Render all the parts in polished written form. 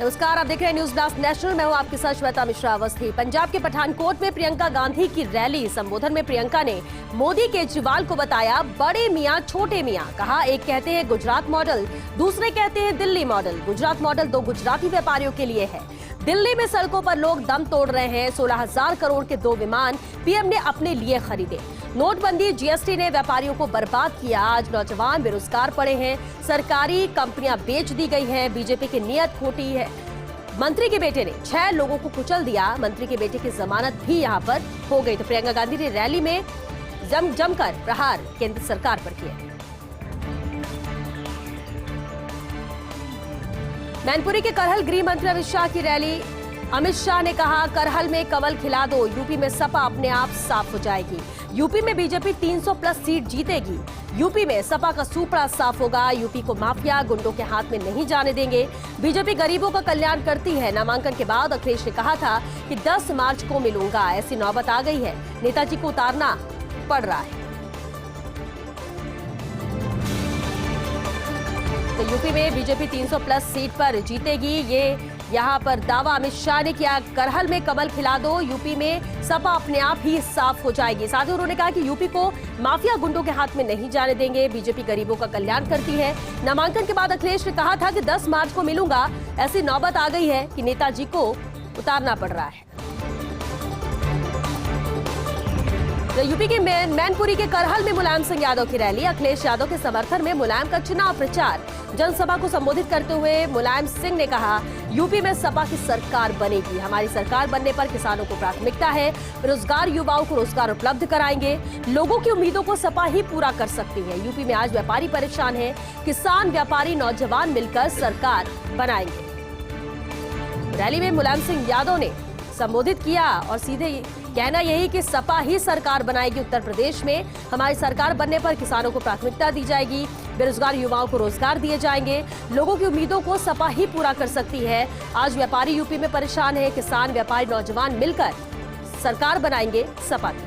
नमस्कार, आप देख रहे हैं न्यूज ब्लास्ट नेशनल। मैं हूं आपके साथ श्वेता मिश्रा अवस्थी। पंजाब के पठानकोट में प्रियंका गांधी की रैली। संबोधन में प्रियंका ने मोदी केजरीवाल को बताया बड़े मियां छोटे मियां। कहा, एक कहते हैं गुजरात मॉडल, दूसरे कहते हैं दिल्ली मॉडल। गुजरात मॉडल 2 गुजराती व्यापारियों के लिए है। दिल्ली में सड़कों पर लोग दम तोड़ रहे हैं। 16,000 करोड़ के 2 विमान पीएम ने अपने लिए खरीदे। नोटबंदी, जीएसटी ने व्यापारियों को बर्बाद किया। आज नौजवान बेरोजगार पड़े हैं। सरकारी कंपनियां बेच दी गई हैं। बीजेपी की नीयत खोटी है। मंत्री के बेटे ने 6 लोगों को कुचल दिया। मंत्री के बेटे की जमानत भी यहां पर हो गई। तो प्रियंका गांधी ने रैली में जमकर प्रहार केंद्र सरकार पर किए। मैनपुरी के करहल गृह मंत्री अमित शाह की रैली। अमित शाह ने कहा, करहल में कमल खिला दो, यूपी में सपा अपने आप साफ हो जाएगी। यूपी में बीजेपी 300+ सीट जीतेगी। यूपी में सपा का सूपड़ा साफ होगा। यूपी को माफिया गुंडों के हाथ में नहीं जाने देंगे। बीजेपी गरीबों का कल्याण करती है। नामांकन के बाद अखिलेश ने कहा था कि 10 मार्च को मिलूंगा। ऐसी नौबत आ गई है, नेताजी को उतारना पड़ रहा है। तो यूपी में बीजेपी 300+ सीट पर जीतेगी, ये यहां पर दावा अमित शाह ने किया। करहल में कमल खिला दो, यूपी में सपा अपने आप ही साफ हो जाएगी। साथ ही उन्होंने कहा कि यूपी को माफिया गुंडों के हाथ में नहीं जाने देंगे। बीजेपी गरीबों का कल्याण करती है। नामांकन के बाद अखिलेश ने कहा था कि 10 मार्च को मिलूंगा। ऐसी नौबत आ गई है कि नेताजी को उतारना पड़ रहा है। तो यूपी के मैनपुरी के करहल में मुलायम सिंह यादव की रैली। अखिलेश यादव के समर्थन में मुलायम का चुनाव प्रचार। जनसभा को संबोधित करते हुए मुलायम सिंह ने कहा, यूपी में सपा की सरकार बनेगी। हमारी सरकार बनने पर किसानों को प्राथमिकता है। बेरोजगार युवाओं को रोजगार उपलब्ध कराएंगे। लोगों की उम्मीदों को सपा ही पूरा कर सकती है। यूपी में आज व्यापारी परेशान है। किसान, व्यापारी, नौजवान मिलकर सरकार बनाएंगे। रैली में मुलायम सिंह यादव ने संबोधित किया और सीधे कहना यही कि सपा ही सरकार बनाएगी। उत्तर प्रदेश में हमारी सरकार बनने पर किसानों को प्राथमिकता दी जाएगी। बेरोजगार युवाओं को रोजगार दिए जाएंगे। लोगों की उम्मीदों को सपा ही पूरा कर सकती है। आज व्यापारी यूपी में परेशान है। किसान, व्यापारी, नौजवान मिलकर सरकार बनाएंगे सपा की।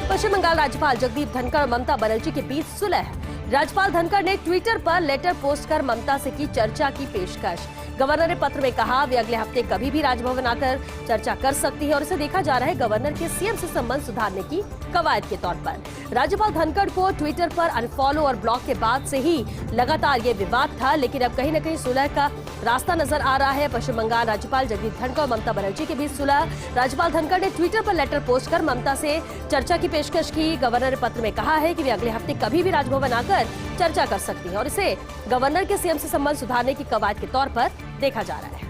पश्चिम बंगाल राज्यपाल जगदीप धनखड़ और ममता बनर्जी के बीच सुलह। राज्यपाल धनखड़ ने ट्विटर पर लेटर पोस्ट कर ममता से की चर्चा की पेशकश। गवर्नर ने पत्र में कहा, वे अगले हफ्ते कभी भी राजभवन आकर चर्चा कर सकती है और इसे देखा जा रहा है गवर्नर के सीएम से संबंध सुधारने की कवायद के तौर पर। राज्यपाल धनखड़ को ट्विटर पर अनफॉलो और ब्लॉक के बाद से ही लगातार ये विवाद था, लेकिन अब कहीं न कहीं सुलह का रास्ता नजर आ रहा है। पश्चिम बंगाल राज्यपाल जगदीप धनखड़ और ममता बनर्जी के बीच सुलह। राज्यपाल धनखड़ ने ट्विटर पर लेटर पोस्ट कर ममता से चर्चा की पेशकश की। गवर्नर ने पत्र में कहा है कि वे अगले हफ्ते कभी भी राजभवन आकर चर्चा कर सकती है और इसे गवर्नर के सीएम से संबंध सुधारने की कवायद के तौर पर देखा जा रहा है।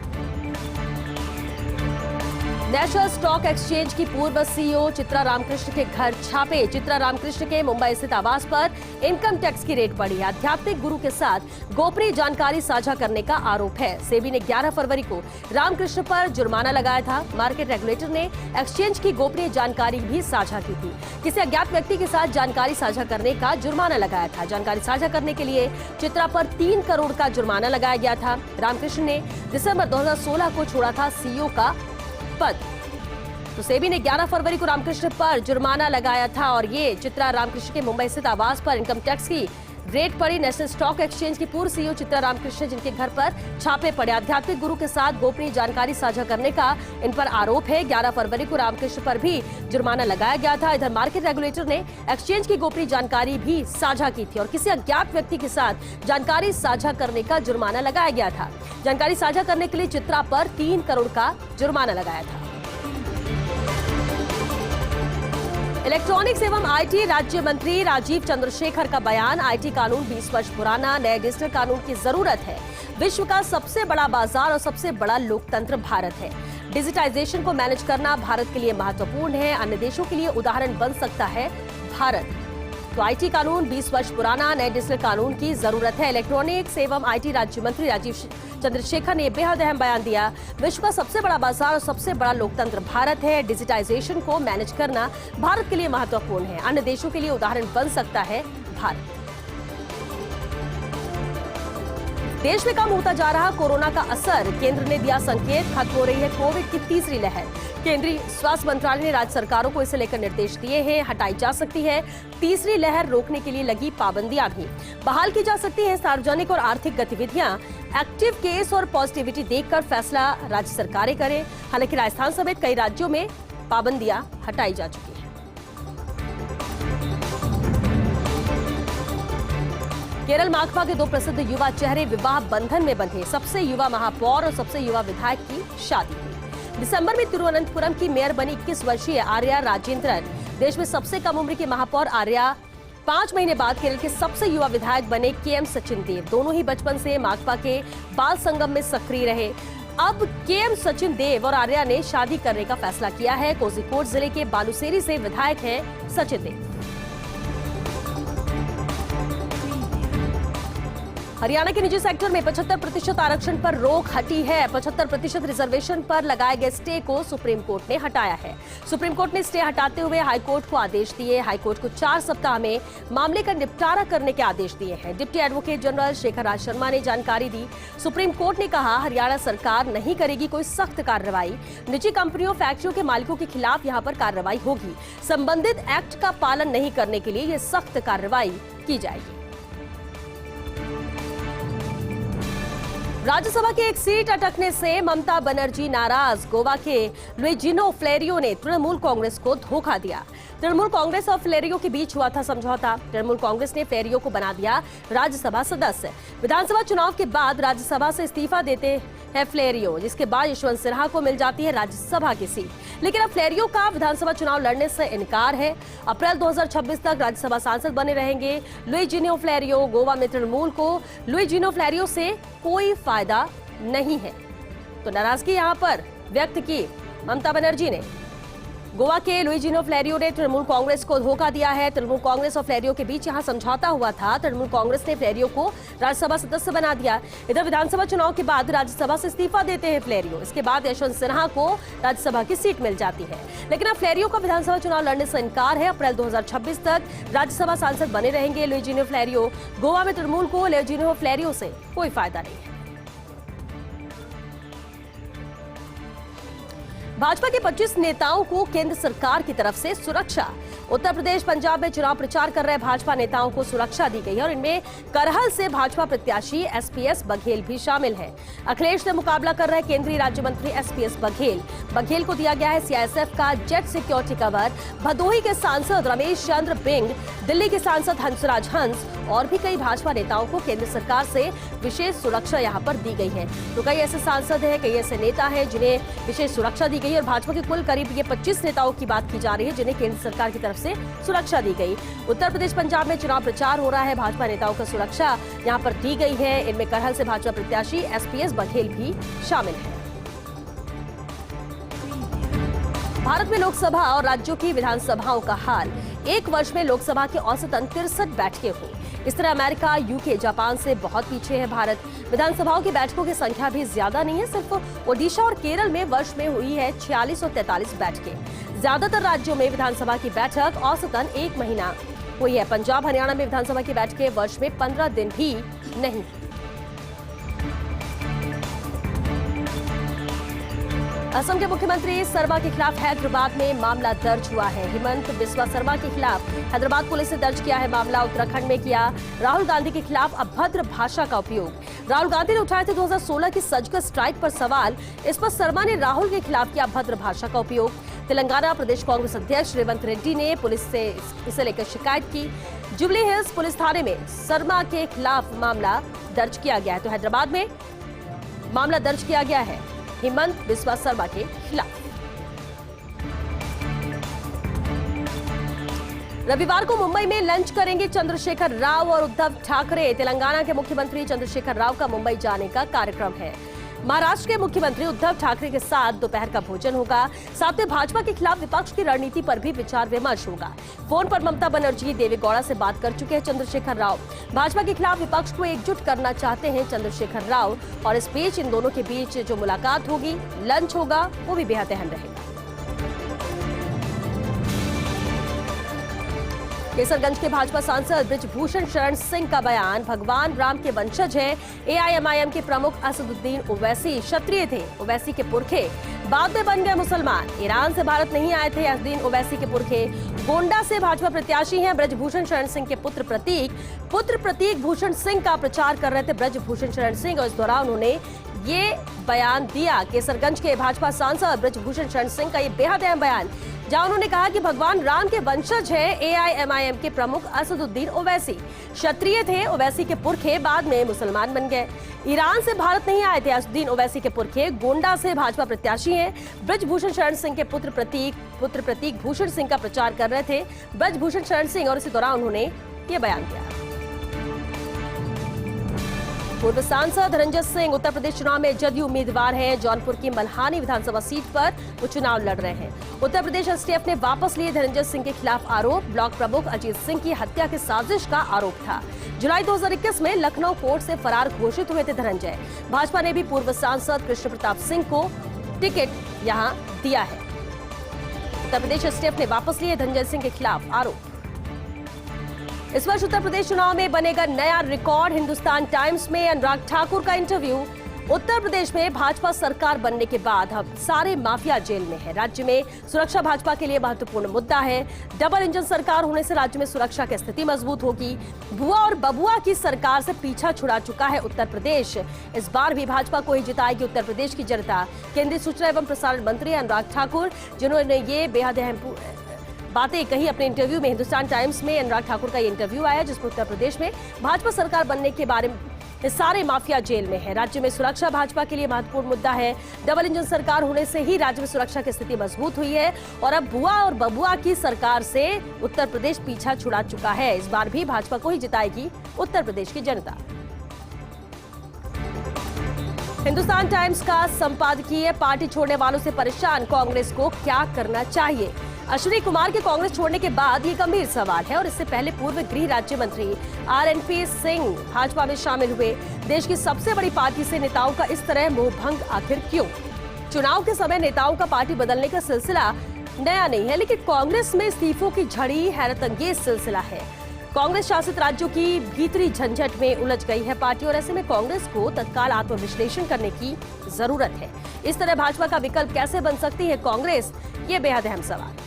नेशनल स्टॉक एक्सचेंज की पूर्व सीईओ चित्रा रामकृष्ण के घर छापे। चित्रा रामकृष्ण के मुंबई स्थित आवास पर इनकम टैक्स की रेड पड़ी। आध्यात्मिक गुरु के साथ गोपनीय जानकारी साझा करने का आरोप है। सेबी ने 11 फरवरी को रामकृष्ण पर जुर्माना लगाया था। मार्केट रेगुलेटर ने एक्सचेंज की गोपनीय जानकारी भी साझा की थी। किसी अज्ञात व्यक्ति के साथ जानकारी साझा करने का जुर्माना लगाया था। जानकारी साझा करने के लिए चित्रा पर 3 करोड़ का जुर्माना लगाया गया था। रामकृष्ण ने दिसंबर 2016 को छोड़ा था सीईओ का पद। तो सेबी ने 11 फरवरी को रामकृष्ण पर जुर्माना लगाया था और ये चित्रा रामकृष्ण के मुंबई स्थित आवास पर इनकम टैक्स की रेड पड़ी। नेशनल स्टॉक एक्सचेंज की पूर्व सीईओ चित्रा रामकृष्ण, जिनके घर पर छापे पड़े। आध्यात्मिक गुरु के साथ गोपनीय जानकारी साझा करने का इन पर आरोप है। 11 फरवरी को रामकृष्ण पर भी जुर्माना लगाया गया था। इधर मार्केट रेगुलेटर ने एक्सचेंज की गोपनीय जानकारी भी साझा की थी और किसी अज्ञात व्यक्ति के साथ जानकारी साझा करने का जुर्माना लगाया गया था। जानकारी साझा करने के लिए चित्रा पर 3 करोड़ का जुर्माना लगाया था। इलेक्ट्रॉनिक्स एवं आईटी राज्य मंत्री राजीव चंद्रशेखर का बयान, आईटी कानून 20 वर्ष पुराना, नए डिजिटल कानून की जरूरत है। विश्व का सबसे बड़ा बाजार और सबसे बड़ा लोकतंत्र भारत है। डिजिटाइजेशन को मैनेज करना भारत के लिए महत्वपूर्ण है। अन्य देशों के लिए उदाहरण बन सकता है भारत। तो आईटी कानून 20 वर्ष पुराना, नए डिजिटल कानून की जरूरत है। इलेक्ट्रॉनिक्स एवं आईटी राज्य मंत्री राजीव चंद्रशेखर ने बेहद अहम बयान दिया। विश्व का सबसे बड़ा बाजार और सबसे बड़ा लोकतंत्र भारत है। डिजिटाइजेशन को मैनेज करना भारत के लिए महत्वपूर्ण है। अन्य देशों के लिए उदाहरण बन सकता है भारत। देश में कम होता जा रहा कोरोना का असर, केंद्र ने दिया संकेत, खत्म हो रही है कोविड की तीसरी लहर। केंद्रीय स्वास्थ्य मंत्रालय ने राज्य सरकारों को इसे लेकर निर्देश दिए हैं। हटाई जा सकती है तीसरी लहर रोकने के लिए लगी पाबंदियां भी। बहाल की जा सकती है सार्वजनिक और आर्थिक गतिविधियां। एक्टिव केस और पॉजिटिविटी देखकर फैसला राज्य सरकारें करें। हालांकि राजस्थान समेत कई राज्यों में पाबंदियां हटाई जा चुकी है। केरल माकपा के दो प्रसिद्ध युवा चेहरे विवाह बंधन में बंधे। सबसे युवा महापौर और सबसे युवा विधायक की शादी हुई। दिसंबर में तिरुवनंतपुरम की मेयर बनी 21 वर्षीय आर्या राजेंद्रन। देश में सबसे कम उम्र की महापौर आर्या 5 महीने बाद केरल के सबसे युवा विधायक बने केएम सचिन देव। दोनों ही बचपन से माकपा के बाल संगम में सक्रिय रहे। अब केएम सचिन देव और आर्या ने शादी करने का फैसला किया है। कोझिकोड जिले के बालुसेरी से विधायक हैं सचिन देव। हरियाणा के निजी सेक्टर में 75% आरक्षण पर रोक हटी है। 75% रिजर्वेशन पर लगाए गए स्टे को सुप्रीम कोर्ट ने हटाया है। सुप्रीम कोर्ट ने स्टे हटाते हुए हाईकोर्ट को आदेश दिए। हाईकोर्ट को 4 सप्ताह में मामले का निपटारा करने के आदेश दिए हैं। Deputy advocate general Shekhar Raj Sharma ने जानकारी दी। सुप्रीम कोर्ट ने कहा, हरियाणा सरकार नहीं करेगी कोई सख्त कार्रवाई। निजी कंपनियों, फैक्ट्रियों के मालिकों के खिलाफ यहां पर कार्रवाई होगी। संबंधित एक्ट का पालन नहीं करने के लिए ये सख्त कार्रवाई की जाएगी। राज्यसभा की एक सीट अटकने से ममता बनर्जी नाराज। गोवा के लुइजिनो फ्लेरियो ने तृणमूल कांग्रेस को धोखा दिया। तृणमूल कांग्रेस और फ्लेरियो के बीच हुआ था समझौता। तृणमूल कांग्रेस ने फ्लेरियो को बना दिया राज्यसभा सदस्य। विधानसभा चुनाव के बाद राज्यसभा से इस्तीफा देते हैं फ्लेरियो, जिसके बाद यशवंत सिन्हा को मिल जाती है राज्यसभा की सीट। लेकिन अब फ्लेरियो का विधानसभा चुनाव लड़ने से इनकार है। अप्रैल 2026 तक राज्यसभा सांसद बने रहेंगे लुइजिनो फ्लेरियो। गोवा में तृणमूल को लुइजिनो फ्लेरियो से कोई फायदा नहीं है, तो नाराजगी यहां पर व्यक्त की ममता बनर्जी ने। गोवा के लुइजिनो फ्लेरियो ने तृणमूल कांग्रेस को धोखा दिया है। तृणमूल कांग्रेस और फ्लेरियो के बीच यहां समझौता हुआ था। तृणमूल कांग्रेस ने फ्लेरियो को राज्यसभा सदस्य बना दिया। इधर विधानसभा चुनाव के बाद राज्यसभा से इस्तीफा देते हैं फ्लेरियो। इसके बाद यशवंत सिन्हा को राज्यसभा की सीट मिल जाती है। लेकिन अब फ्लेरियो का विधानसभा चुनाव लड़ने से इनकार है। अप्रैल 2026 तक राज्यसभा सांसद बने रहेंगे लुइजिनो फ्लेरियो। गोवा में तृणमूल को लुइजिनो फ्लेरियो से कोई फायदा नहीं है। भाजपा के 25 नेताओं को केंद्र सरकार की तरफ से सुरक्षा। उत्तर प्रदेश, पंजाब में चुनाव प्रचार कर रहे भाजपा नेताओं को सुरक्षा दी गई है और इनमें करहल से भाजपा प्रत्याशी एसपीएस बघेल भी शामिल है। अखिलेश से मुकाबला कर रहे केंद्रीय राज्य मंत्री एसपीएस बघेल को दिया गया है सीआईएसएफ का जेट सिक्योरिटी कवर। भदोही के सांसद रमेश चंद्र बिंग, दिल्ली के सांसद हंसराज हंस और भी कई भाजपा नेताओं को केंद्र सरकार से विशेष सुरक्षा यहाँ पर दी गई है। तो कई ऐसे सांसद हैं, कई ऐसे नेता हैं जिन्हें विशेष सुरक्षा दी गई और भाजपा के कुल करीब ये 25 नेताओं की बात की जा रही है जिन्हें केंद्र सरकार की तरफ से सुरक्षा दी गई। उत्तर प्रदेश, पंजाब में चुनाव प्रचार हो रहा है। भाजपा नेताओं को सुरक्षा यहाँ पर दी गई है। इनमें करहल से भाजपा प्रत्याशी एसपीएस बघेल भी शामिल है। भारत में लोकसभा और राज्यों की विधानसभाओं का हाल। एक वर्ष में लोकसभा के औसतन 63 बैठकें हुई। इस तरह अमेरिका, यूके, जापान से बहुत पीछे है भारत। विधानसभाओं की बैठकों की संख्या भी ज्यादा नहीं है। सिर्फ ओडिशा और केरल में वर्ष में हुई है 46 और 43 बैठकें। ज्यादातर राज्यों में विधानसभा की बैठक औसतन 1 महीना हुई है। पंजाब, हरियाणा में विधानसभा की बैठकें वर्ष में 15 दिन भी नहीं। असम के मुख्यमंत्री शर्मा के खिलाफ हैदराबाद में मामला दर्ज हुआ है। हेमंत बिस्वा शर्मा के खिलाफ हैदराबाद पुलिस ने दर्ज किया है मामला। उत्तराखंड में किया राहुल गांधी के खिलाफ अभद्र भाषा का उपयोग। राहुल गांधी ने उठाए थे 2016 की सर्जिकल स्ट्राइक पर सवाल। इस पर शर्मा ने राहुल के खिलाफ किया अभद्र भाषा का उपयोग। तेलंगाना प्रदेश कांग्रेस अध्यक्ष रेवंत रेड्डी ने पुलिस से इसे लेकर शिकायत की। जुबली हिल्स पुलिस थाने में शर्मा के खिलाफ मामला दर्ज किया गया है। तो हैदराबाद में मामला दर्ज किया गया है हेमंत बिस्वा शर्मा के खिलाफ। रविवार को मुंबई में लंच करेंगे चंद्रशेखर राव और उद्धव ठाकरे। तेलंगाना के मुख्यमंत्री चंद्रशेखर राव का मुंबई जाने का कार्यक्रम है। महाराष्ट्र के मुख्यमंत्री उद्धव ठाकरे के साथ दोपहर का भोजन होगा। साथ में भाजपा के खिलाफ विपक्ष की रणनीति पर भी विचार विमर्श होगा। फोन पर ममता बनर्जी, देवेगौड़ा से बात कर चुके हैं चंद्रशेखर राव। भाजपा के खिलाफ विपक्ष को एकजुट करना चाहते हैं चंद्रशेखर राव और इस बीच इन दोनों के बीच जो मुलाकात होगी, लंच होगा, वो भी बेहद अहम रहेगा। केसरगंज के भाजपा सांसद बृजभूषण शरण सिंह का बयान, भगवान राम के वंशज हैं। एआईएमआईएम के प्रमुख असदुद्दीन ओवैसी क्षत्रिय थे, ओवैसी के पुरखे बाद में बन गए मुसलमान। ईरान से भारत नहीं आए थे असदुद्दीन ओवैसी के पुरखे। गोंडा से भाजपा प्रत्याशी हैं बृजभूषण शरण सिंह के पुत्र प्रतीक भूषण सिंह का प्रचार कर रहे थे बृजभूषण शरण सिंह, और इस दौरान उन्होंने ये बयान दिया। केसरगंज के भाजपा सांसद बृजभूषण शरण सिंह का ये बेहद अहम बयान, जहां उन्होंने कहा कि भगवान राम के वंशज हैं। एआईएमआईएम के प्रमुख असदुद्दीन ओवैसी क्षत्रिय थे, ओवैसी के पुरखे बाद में मुसलमान बन गए। ईरान से भारत नहीं आए थे असदुद्दीन ओवैसी के पुरखे। गोंडा से भाजपा प्रत्याशी हैं बृजभूषण शरण सिंह के पुत्र प्रतीक भूषण सिंह का प्रचार कर रहे थे बृजभूषण शरण सिंह, और इसी दौरान उन्होंने ये बयान दिया। पूर्व सांसद धनंजय सिंह उत्तर प्रदेश चुनाव में जदयू उम्मीदवार हैं। जौनपुर की मल्हानी विधानसभा सीट पर वो चुनाव लड़ रहे हैं। उत्तर प्रदेश एसटीएफ ने वापस लिए धनंजय सिंह के खिलाफ आरोप। ब्लॉक प्रमुख अजीत सिंह की हत्या की साजिश का आरोप था। जुलाई 2021 में लखनऊ कोर्ट से फरार घोषित हुए थे धनंजय। भाजपा ने भी पूर्व सांसद कृष्ण प्रताप सिंह को टिकट यहां दिया है। उत्तर प्रदेश एसटीएफ ने वापस लिए धनंजय सिंह के खिलाफ आरोप। इस वर्ष उत्तर प्रदेश चुनाव में बनेगा नया रिकॉर्ड। हिंदुस्तान टाइम्स में अनुराग ठाकुर का इंटरव्यू। उत्तर प्रदेश में भाजपा सरकार बनने के बाद अब सारे माफिया जेल में है। राज्य में सुरक्षा भाजपा के लिए महत्वपूर्ण मुद्दा है। डबल इंजन सरकार होने से राज्य में सुरक्षा की स्थिति मजबूत होगी। बुआ और बबुआ की सरकार से पीछा छुड़ा चुका है उत्तर प्रदेश। इस बार भी भाजपा को ही जिताएगी उत्तर प्रदेश की जनता। केंद्रीय सूचना एवं प्रसारण मंत्री अनुराग ठाकुर, जिन्होंने ये बेहद अहम बातें कही अपने इंटरव्यू में। हिंदुस्तान टाइम्स में अनुराग ठाकुर का ये इंटरव्यू आया, जिसमें उत्तर प्रदेश में भाजपा सरकार बनने के बारे में सारे माफिया जेल में है। राज्य में सुरक्षा भाजपा के लिए महत्वपूर्ण मुद्दा है। डबल इंजन सरकार होने से ही राज्य में सुरक्षा की स्थिति मजबूत हुई है, और अब बुआ और बबुआ की सरकार से उत्तर प्रदेश पीछा छुड़ा चुका है। इस बार भी भाजपा को ही जिताएगी उत्तर प्रदेश की जनता। हिंदुस्तान टाइम्स का संपादकीय, पार्टी छोड़ने वालों से परेशान कांग्रेस को क्या करना चाहिए। अश्विनी कुमार के कांग्रेस छोड़ने के बाद ये गंभीर सवाल है, और इससे पहले पूर्व गृह राज्य मंत्री आरएनपी सिंह भाजपा में शामिल हुए। देश की सबसे बड़ी पार्टी से नेताओं का इस तरह मोहभंग आखिर क्यों? चुनाव के समय नेताओं का पार्टी बदलने का सिलसिला नया नहीं है, लेकिन कांग्रेस में इस्तीफों की झड़ी हैरतअंगेज सिलसिला है। कांग्रेस शासित राज्यों की भीतरी झंझट में उलझ गई है पार्टी, और ऐसे में कांग्रेस को तत्काल आत्मविश्लेषण करने की जरूरत है। इस तरह भाजपा का विकल्प कैसे बन सकती है कांग्रेस, ये बेहद अहम सवाल।